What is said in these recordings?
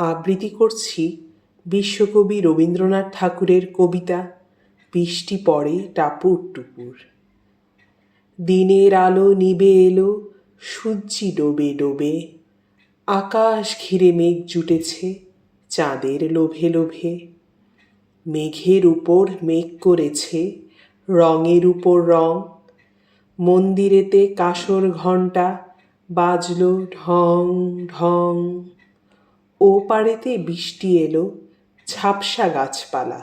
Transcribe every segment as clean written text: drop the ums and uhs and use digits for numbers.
আবৃত্তি করছি বিশ্বকবি রবীন্দ্রনাথ ঠাকুরের কবিতা বৃষ্টি পড়ে টাপুর টুপুর। দিনের আলো নিবে এলো, সূর্যি ডোবে ডোবে, আকাশ ঘিরে মেঘ জুটেছে চাঁদের লোভে লোভে। মেঘের উপর মেঘ করেছে রঙের উপর রং, মন্দিরেতে কাঁসর ঘণ্টা বাজলো ঢং ঢং। ও পাড়েতে বৃষ্টি এলো ঝাপসা গাছপালা,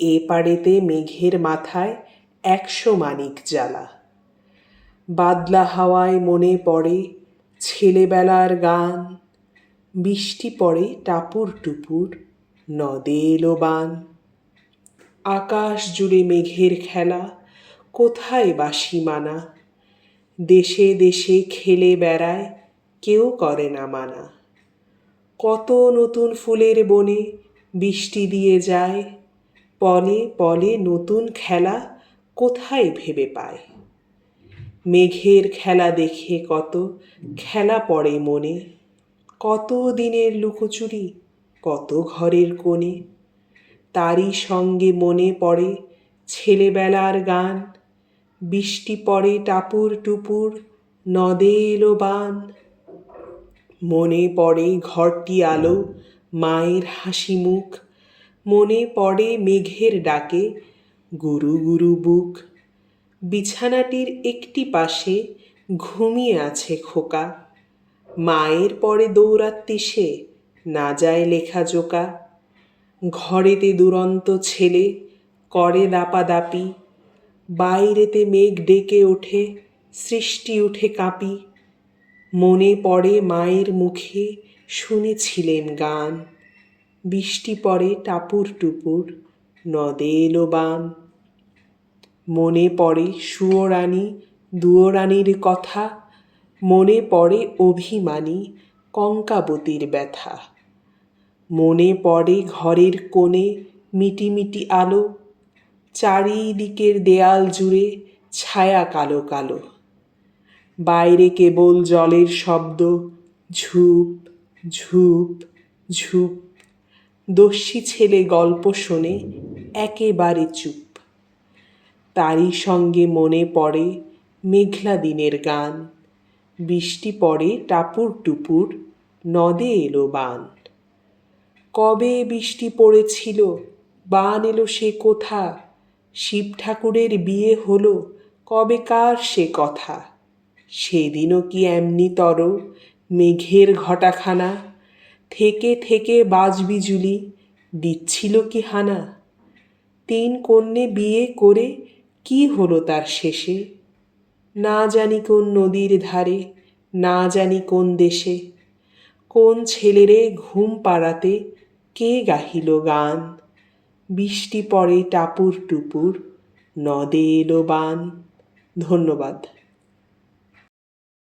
এ পাড়েতে মেঘের মাথায় 100 মানিক জ্বালা। বাদলা হাওয়ায় মনে পড়ে ছেলেবেলার গান, বৃষ্টি পড়ে টাপুর টুপুর, নদে এলো বান। আকাশ জুড়ে মেঘের খেলা, কোথায় বাঁশি মানা, দেশে দেশে খেলে বেড়ায় কেউ করে না মানা। কত নতুন ফুলের বনে বৃষ্টি দিয়ে যায়, পলে পলে নতুন খেলা কোথায় ভেবে পায়। মেঘের খেলা দেখে কত খেলা পড়ে মনে, কত দিনের লুকোচুরি কত ঘরের কোণে। তারই সঙ্গে মনে পড়ে ছেলেবেলার গান, বৃষ্টি পড়ে টাপুর টুপুর, নদে এলো বান। মনে পড়ে ঘরটি আলো মায়ের হাসি মুখ, মনে পড়ে মেঘের ডাকে গুরু গুরু বুক। বিছানাটির একটি পাশে ঘুমিয়ে আছে খোকা, মায়ের পরে দৌড়াতে সে না যায় লেখাজোকা। ঘরেতে দুরন্ত ছেলে করে দাপাদাপি, বাইরেতে মেঘ ডেকে ওঠে সৃষ্টি উঠে কাঁপি। মনে পড়ে মায়ের মুখে শুনেছিলেম গান, বৃষ্টি পড়ে টাপুর টুপুর, নদে এলো বান। মনে পড়ে সুয়োরানী দুয়োরানীর কথা, মনে পড়ে অভিমানী কঙ্কাবতীর ব্যথা। মনে পড়ে ঘরের কোণে মিটিমিটি আলো, চারিদিকের দেয়াল জুড়ে ছায়া কালো কালো। বাইরে কেবল জলের শব্দ ঝুপ ঝুপ ঝুপ। দস্যি ছেলে গল্প শোনে একেবারে চুপ। তারই সঙ্গে মনে পড়ে মেঘলা দিনের গান, বৃষ্টি পড়ে টাপুর টুপুর, নদে এলো বান। কবে বৃষ্টি পড়েছিল বান এলো সে কোথা, শিব ঠাকুরের বিয়ে হলো কবেকার সে কথা। সেদিনও কি এমনি তর মেঘের ঘটাখানা, থেকে থেকে বাজবিজুলি দিচ্ছিল কি হানা। 3 কন্যে বিয়ে করে কি হলো তার শেষে, না জানি কোন নদীর ধারে না জানি কোন দেশে। কোন ছেলেরে ঘুম পাড়াতে কে গাহিল গান, বৃষ্টি পড়ে টাপুর টুপুর, নদে এলো বান। ধন্যবাদ।